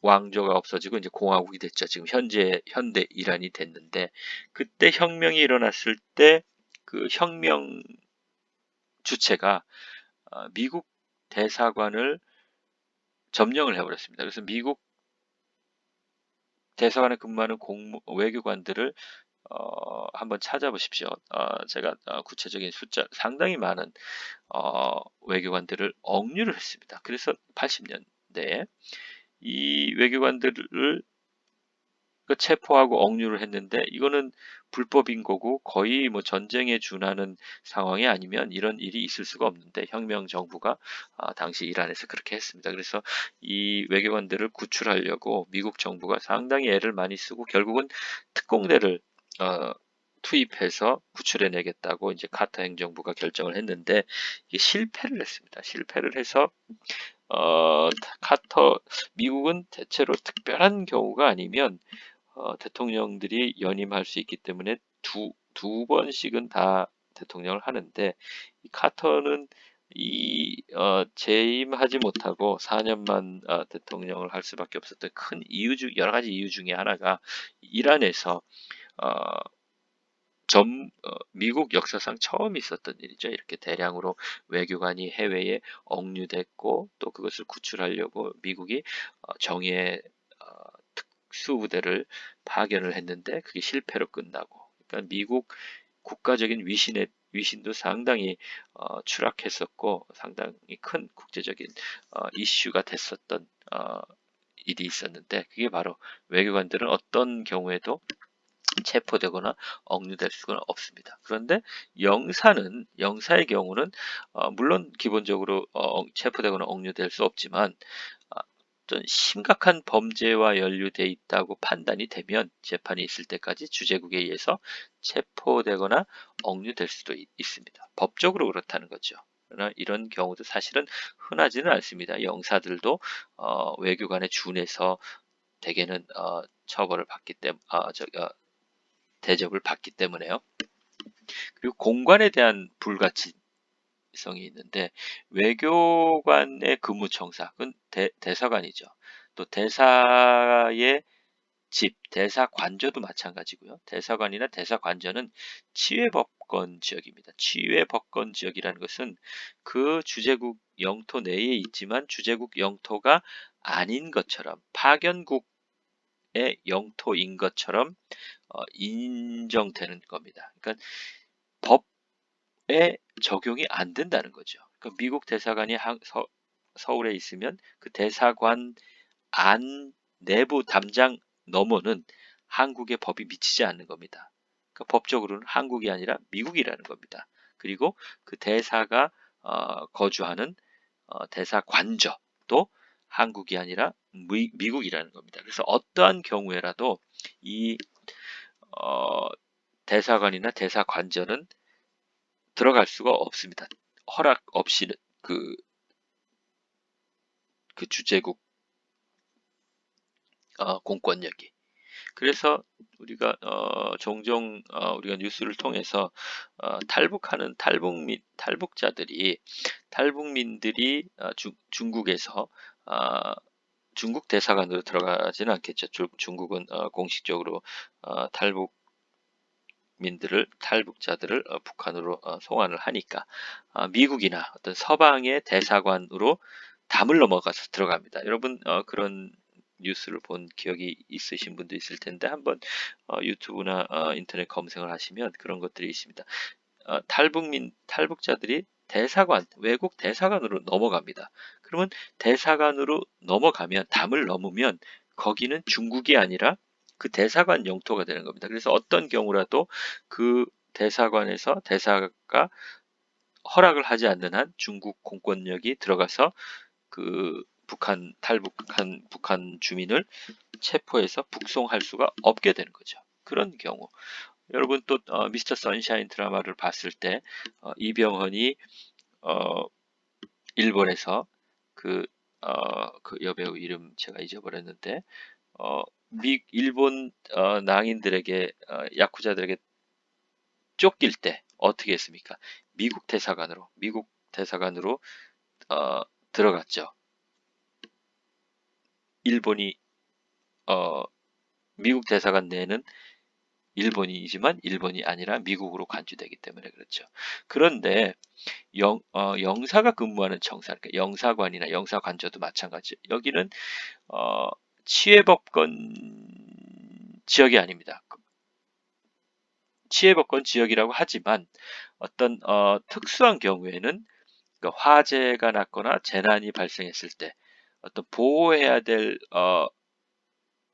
왕조가 없어지고 이제 공화국이 됐죠. 지금 현대 이란이 됐는데 그때 혁명이 일어났을 때 그 혁명 주체가 미국 대사관을 점령을 해버렸습니다. 그래서 미국 대사관에 근무하는 외교관들을 한번 찾아보십시오. 제가 구체적인 숫자 상당히 많은 외교관들을 억류를 했습니다. 그래서 80년대에 이 외교관들을 체포하고 억류를 했는데 이거는 불법인 거고 거의 뭐 전쟁에 준하는 상황이 아니면 이런 일이 있을 수가 없는데 혁명 정부가 당시 이란에서 그렇게 했습니다. 그래서 이 외교관들을 구출하려고 미국 정부가 상당히 애를 많이 쓰고 결국은 특공대를 투입해서 구출해 내겠다고 이제 카터 행정부가 결정을 했는데 이게 실패를 했습니다. 실패를 해서 어, 미국은 대체로 특별한 경우가 아니면 대통령들이 연임할 수 있기 때문에 두 번씩은 다 대통령을 하는데 이 카터는 재임하지 못하고 4년만 대통령을 할 수밖에 없었던 큰 이유 중 여러 가지 이유 중에 하나가 이란에서 어, 미국 역사상 처음 있었던 일이죠. 이렇게 대량으로 외교관이 해외에 억류됐고 또 그것을 구출하려고 미국이 정예 특수부대를 파견을 했는데 그게 실패로 끝나고 그러니까 미국 국가적인 위신도 상당히 추락했었고 상당히 큰 국제적인 이슈가 됐었던 일이 있었는데 그게 바로 외교관들은 어떤 경우에도 체포되거나 억류될 수가 없습니다. 그런데 영사의 경우는 물론 기본적으로 체포되거나 억류될 수 없지만 어떤 심각한 범죄와 연루돼 있다고 판단이 되면 재판이 있을 때까지 주재국에 의해서 체포되거나 억류될 수도 있습니다. 법적으로 그렇다는 거죠. 그러나 이런 경우도 사실은 흔하지는 않습니다. 영사들도 외교관에 준해서 대개는 처벌을 받기 때문에 대접을 받기 때문에요. 그리고 공관에 대한 불가치성이 있는데 외교관의 근무청사, 그건 대사관이죠. 또 대사의 집, 대사관저도 마찬가지고요. 대사관이나 대사관저는 치외법권 지역입니다. 치외법권 지역이라는 것은 그 주재국 영토 내에 있지만 주재국 영토가 아닌 것처럼 파견국의 영토인 것처럼 인정되는 겁니다. 그러니까 법에 적용이 안 된다는 거죠. 그러니까 미국 대사관이 서울에 있으면 그 대사관 안 내부 담장 너머는 한국의 법이 미치지 않는 겁니다. 그러니까 법적으로는 한국이 아니라 미국이라는 겁니다. 그리고 그 대사가 거주하는 대사관저도 한국이 아니라 미국이라는 겁니다. 그래서 어떠한 경우에라도 이 대사관이나 대사관저는 들어갈 수가 없습니다. 허락 없이는 그 주재국 공권력이. 그래서 우리가 종종 우리가 뉴스를 통해서 탈북하는 탈북민들이 중국에서 중국 대사관으로 들어가지는 않겠죠. 중국은 공식적으로 탈북자들을 북한으로 송환을 하니까 미국이나 어떤 서방의 대사관으로 담을 넘어가서 들어갑니다. 여러분 그런 뉴스를 본 기억이 있으신 분도 있을 텐데 한번 유튜브나 인터넷 검색을 하시면 그런 것들이 있습니다. 탈북자들이 외국 대사관으로 넘어갑니다. 그러면 대사관으로 넘어가면 담을 넘으면 거기는 중국이 아니라 그 대사관 영토가 되는 겁니다. 그래서 어떤 경우라도 그 대사관에서 대사가 허락을 하지 않는 한 중국 공권력이 들어가서 그 탈북한 북한 주민을 체포해서 북송할 수가 없게 되는 거죠. 그런 경우. 여러분 또 미스터 선샤인 드라마를 봤을 때 이병헌이 일본에서 그 여배우 이름 제가 잊어버렸는데 일본 낭인들에게 야쿠자들에게 쫓길 때 어떻게 했습니까? 미국 대사관으로 들어갔죠. 일본이 미국 대사관 내는 일본이지만 일본이 아니라 미국으로 간주되기 때문에 그렇죠. 그런데 영사가 근무하는 청사, 그러니까 영사관이나 영사관저도 마찬가지. 여기는 치외법권 지역이 아닙니다. 치외법권 지역이라고 하지만 어떤 특수한 경우에는 그러니까 화재가 났거나 재난이 발생했을 때 어떤 보호해야 될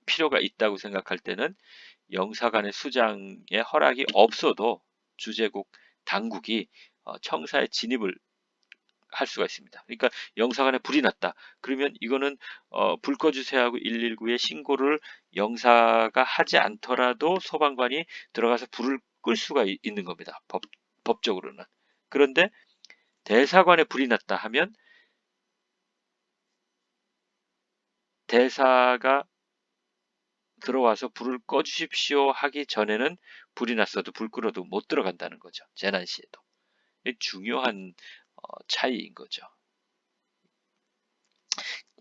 필요가 있다고 생각할 때는 영사관의 수장의 허락이 없어도 주재국 당국이 청사에 진입을 할 수가 있습니다. 그러니까 영사관에 불이 났다. 그러면 이거는 불 꺼주세요 하고 119에 신고를 영사가 하지 않더라도 소방관이 들어가서 불을 끌 수가 있는 겁니다. 법적으로는. 그런데 대사관에 불이 났다 하면 대사가 들어와서 불을 꺼주십시오 하기 전에는 불이 났어도 불 끌어도 못 들어간다는 거죠. 재난 시에도. 중요한 차이인 거죠.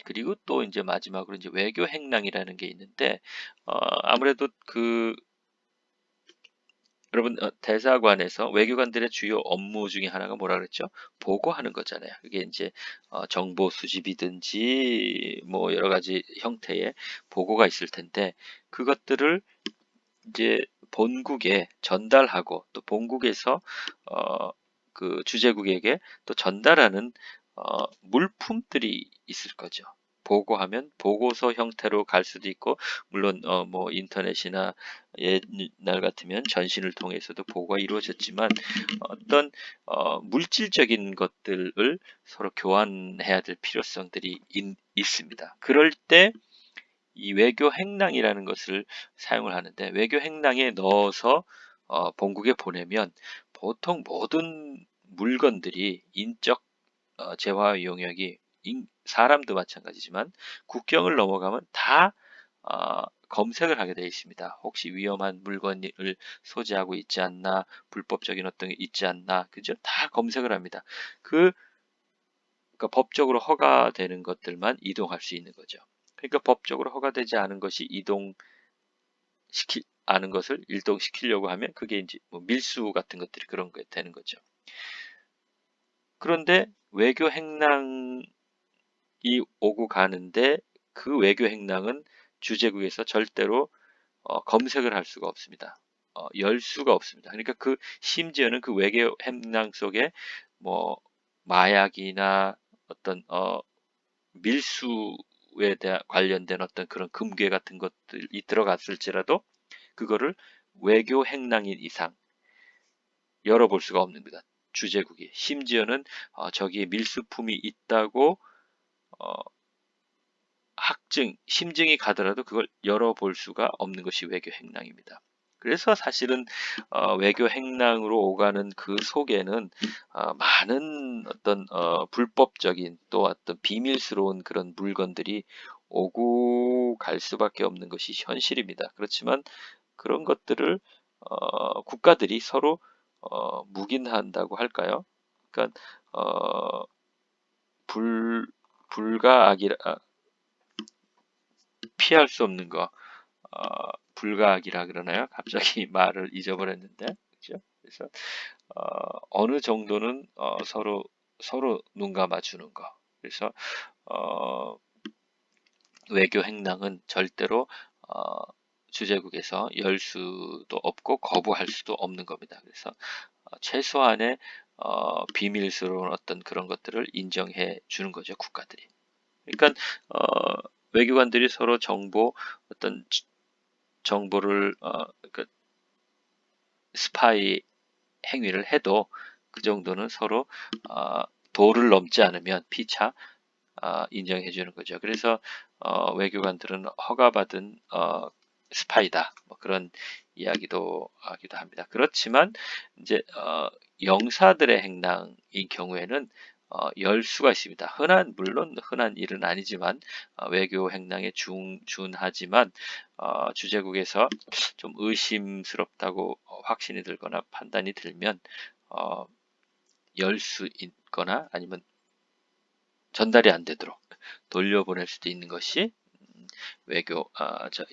그리고 또 이제 마지막으로 이제 외교 행랑이라는 게 있는데 아무래도 여러분 대사관에서 외교관들의 주요 업무 중에 하나가 뭐라 그랬죠? 보고하는 거잖아요. 그게 이제 정보 수집이든지 뭐 여러 가지 형태의 보고가 있을 텐데 그것들을 이제 본국에 전달하고 또 본국에서 그 주재국에게 또 전달하는 물품들이 있을 거죠. 보고하면 보고서 형태로 갈 수도 있고 물론 뭐 인터넷이나 옛날 같으면 전신을 통해서도 보고가 이루어졌지만 어떤 물질적인 것들을 서로 교환해야 될 필요성들이 있습니다. 그럴 때 이 외교 행랑이라는 것을 사용을 하는데 외교 행랑에 넣어서 본국에 보내면 보통 모든 물건들이 인적 재화 용역이 사람도 마찬가지지만 국경을 넘어가면 다 검색을 하게 되어 있습니다. 혹시 위험한 물건을 소지하고 있지 않나, 불법적인 어떤 게 있지 않나, 그죠? 다 검색을 합니다. 그러니까 법적으로 허가되는 것들만 이동할 수 있는 거죠. 그러니까 법적으로 허가되지 않은 것이 이동 아는 것을 일동시키려고 하면 그게 이제 뭐 밀수 같은 것들이 그런 게 되는 거죠. 그런데 외교 행랑이 오고 가는데 그 외교 행랑은 주재국에서 절대로 검색을 할 수가 없습니다. 열 수가 없습니다. 그러니까 심지어는 그 외교 행랑 속에 뭐 마약이나 어떤 밀수에 대한 관련된 어떤 그런 금괴 같은 것들이 들어갔을지라도 그거를 외교 행랑인 이상 열어볼 수가 없는 겁니다. 주재국이. 심지어는 저기에 밀수품이 있다고 어, 심증이 가더라도 그걸 열어볼 수가 없는 것이 외교 행랑입니다. 그래서 사실은 외교 행랑으로 오가는 그 속에는 많은 어떤 불법적인 또 어떤 비밀스러운 그런 물건들이 오고 갈 수밖에 없는 것이 현실입니다. 그렇지만 그런 것들을 국가들이 서로 묵인한다고 할까요? 그러니까 불가악이라 피할 수 없는 거 불가악이라 그러나요? 갑자기 말을 잊어버렸는데 그죠? 그래서 어느 정도는 서로 눈 감아주는 거. 그래서 외교 행랑은 절대로 주재국에서 열 수도 없고 거부할 수도 없는 겁니다. 그래서 최소한의 비밀스러운 어떤 그런 것들을 인정해 주는 거죠, 국가들이. 그러니까 외교관들이 서로 어떤 정보를 그 스파이 행위를 해도 그 정도는 서로 도를 넘지 않으면 피차 인정해 주는 거죠. 그래서 외교관들은 허가받은 스파이다. 뭐 그런 이야기도 하기도 합니다. 그렇지만 이제 영사들의 행랑인 경우에는 열 수가 있습니다. 물론 흔한 일은 아니지만 외교 행랑에 준하지만 주재국에서 좀 의심스럽다고 확신이 들거나 판단이 들면 열 수 있거나 아니면 전달이 안 되도록 돌려보낼 수도 있는 것이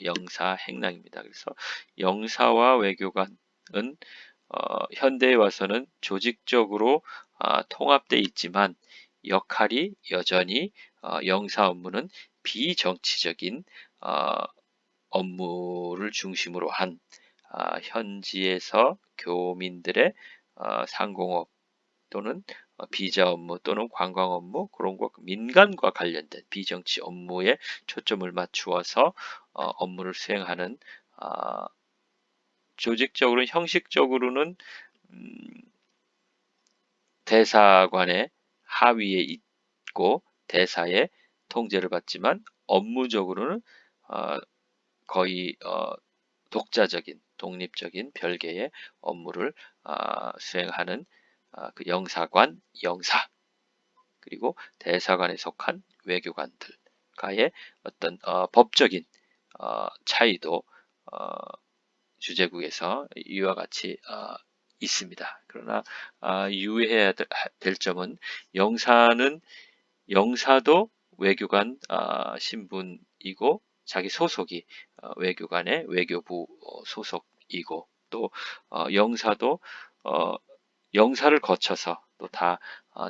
영사 행랑입니다. 그래서 영사와 외교관은 현대에 와서는 조직적으로 통합돼 있지만 역할이 여전히 영사 업무는 비정치적인 업무를 중심으로 한 현지에서 교민들의 상공업 또는 비자 업무 또는 관광 업무 그런 거 민간과 관련된 비정치 업무에 초점을 맞추어서 업무를 수행하는 조직적으로 형식적으로는 대사관의 하위에 있고 대사의 통제를 받지만 업무적으로는 거의 독자적인 독립적인 별개의 업무를 수행하는 그 영사관, 영사 그리고 대사관에 속한 외교관들과의 어떤 법적인 차이도 주재국에서 이와 같이 있습니다. 그러나 유의해야 될 점은 영사도 외교관 신분이고 자기 소속이 외교관의 외교부 소속이고 또 영사도 영사를 거쳐서 또 다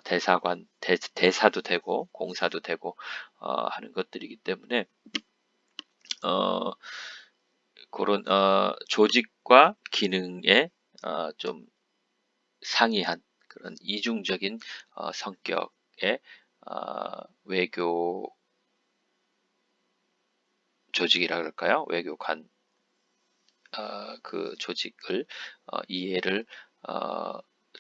대사관, 대사도 되고 공사도 되고 하는 것들이기 때문에 그런 조직과 기능에 좀 상이한 그런 이중적인 성격의 외교 조직이라 그럴까요? 외교관 그 조직을 이해를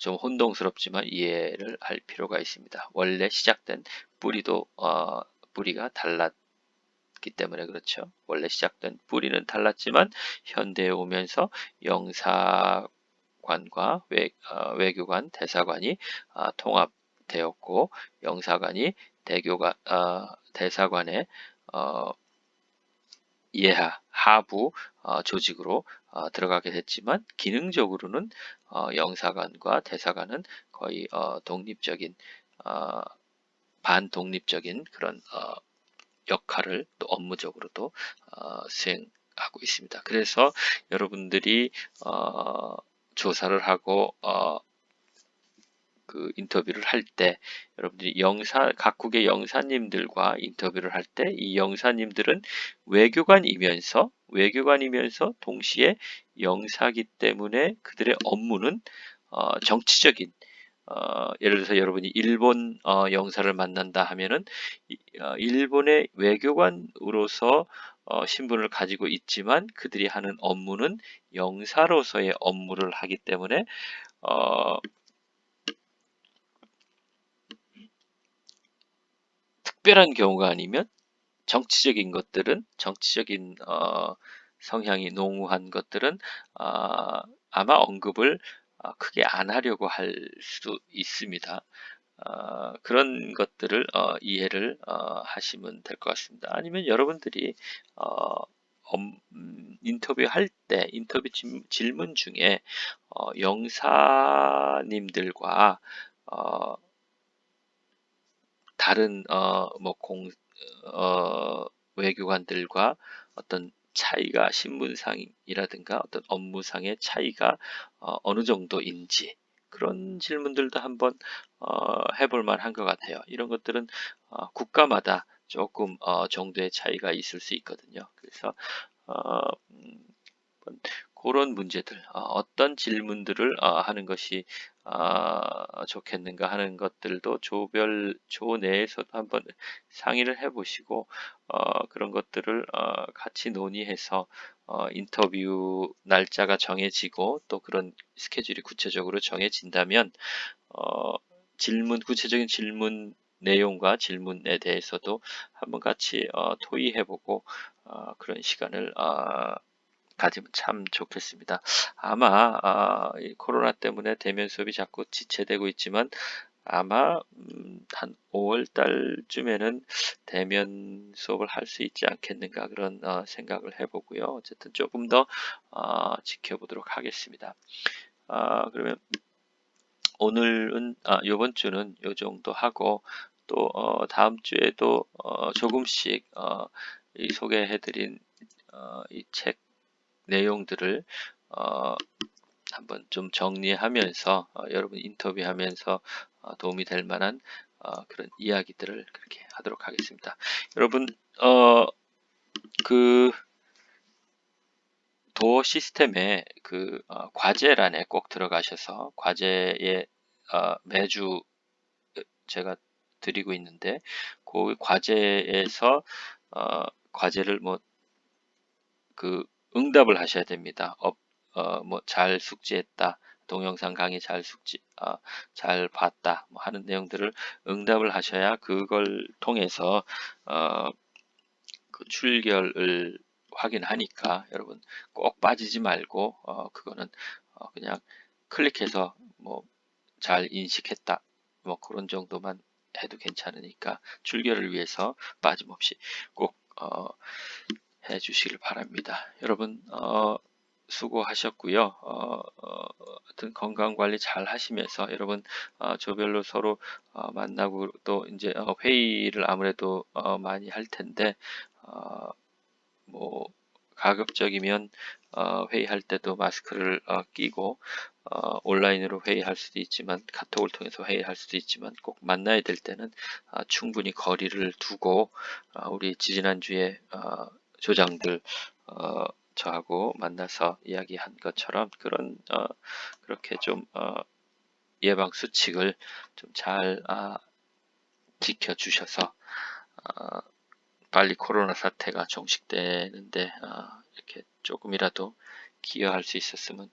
좀 혼동스럽지만 이해를 할 필요가 있습니다. 원래 시작된 뿌리가 달랐기 때문에 그렇죠. 원래 시작된 뿌리는 달랐지만 현대에 오면서 영사관과 외교관, 대사관이 통합되었고 영사관이 대사관의 하부 조직으로 들어가게 됐지만 기능적으로는 영사관과 대사관은 거의 독립적인 반독립적인 그런 역할을 또 업무적으로도 하고 있습니다. 그래서 여러분들이 조사를 하고 그 인터뷰를 할 때 여러분들이 각국의 영사님들과 인터뷰를 할 때 이 영사님들은 외교관이면서 동시에 영사기 때문에 그들의 업무는 정치적인 예를 들어서 여러분이 일본 영사를 만난다 하면은 일본의 외교관으로서 신분을 가지고 있지만 그들이 하는 업무는 영사로서의 업무를 하기 때문에 어, 특별한 경우가 아니면 정치적인 성향이 농후한 것들은 아마 언급을 크게 안 하려고 할 수도 있습니다. 그런 것들을 이해를 하시면 될 것 같습니다. 아니면 여러분들이 인터뷰할 때 인터뷰 질문 중에 영사님들과 어, 다른 외교관들과 어떤 차이가 신분상이라든가 어떤 업무상의 차이가 어느 정도인지 그런 질문들도 한번 해볼 만한 것 같아요. 이런 것들은 국가마다 조금 정도의 차이가 있을 수 있거든요. 그래서 어, 그런 문제들, 어떤 질문들을 하는 것이 좋겠는가 하는 것들도 조 내에서도 한번 상의를 해보시고 그런 것들을 같이 논의해서 인터뷰 날짜가 정해지고 또 그런 스케줄이 구체적으로 정해진다면 구체적인 질문 내용과 질문에 대해서도 한번 같이 토의해보고 그런 시간을 가지면 참 좋겠습니다. 아마 이 코로나 때문에 대면 수업이 자꾸 지체되고 있지만 아마 한 5월 달쯤에는 대면 수업을 할 수 있지 않겠는가 그런 생각을 해보고요. 어쨌든 조금 더 지켜보도록 하겠습니다. 그러면 오늘은 이번 주는 요 정도 하고 또 다음 주에도 조금씩 이 소개해드린 이 책 내용들을 한번 좀 정리하면서 여러분 인터뷰하면서 도움이 될 만한 그런 이야기들을 그렇게 하도록 하겠습니다. 여러분 그 도어 시스템에 그 과제란에 꼭 들어가셔서 과제에 매주 제가 드리고 있는데 그 과제에서 과제를 그 응답을 하셔야 됩니다. 뭐 잘 숙지했다. 동영상 강의 잘 봤다. 뭐 하는 내용들을 응답을 하셔야 그걸 통해서 그 출결을 확인하니까 여러분 꼭 빠지지 말고 그거는 그냥 클릭해서 뭐 잘 인식했다. 뭐 그런 정도만 해도 괜찮으니까 출결을 위해서 빠짐없이 꼭 해주시길 바랍니다. 여러분 수고하셨고요. 하여튼 건강 관리 잘 하시면서 여러분 조별로 서로 만나고 또 이제 회의를 아무래도 많이 할 텐데 뭐 가급적이면 회의할 때도 마스크를 끼고 온라인으로 회의할 수도 있지만 카톡을 통해서 회의할 수도 있지만 꼭 만나야 될 때는 충분히 거리를 두고 우리 지지난주에 조장들 저하고 만나서 이야기한 것처럼 그렇게 좀 예방 수칙을 좀 잘 지켜주셔서 빨리 코로나 사태가 종식되는데 이렇게 조금이라도 기여할 수 있었으면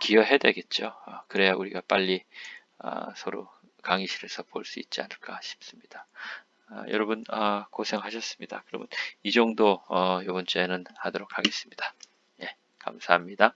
기여해야 되겠죠. 그래야 우리가 빨리 서로 강의실에서 볼 수 있지 않을까 싶습니다. 여러분 고생하셨습니다. 그러면 이 정도 이번 주에는 하도록 하겠습니다. 예, 감사합니다.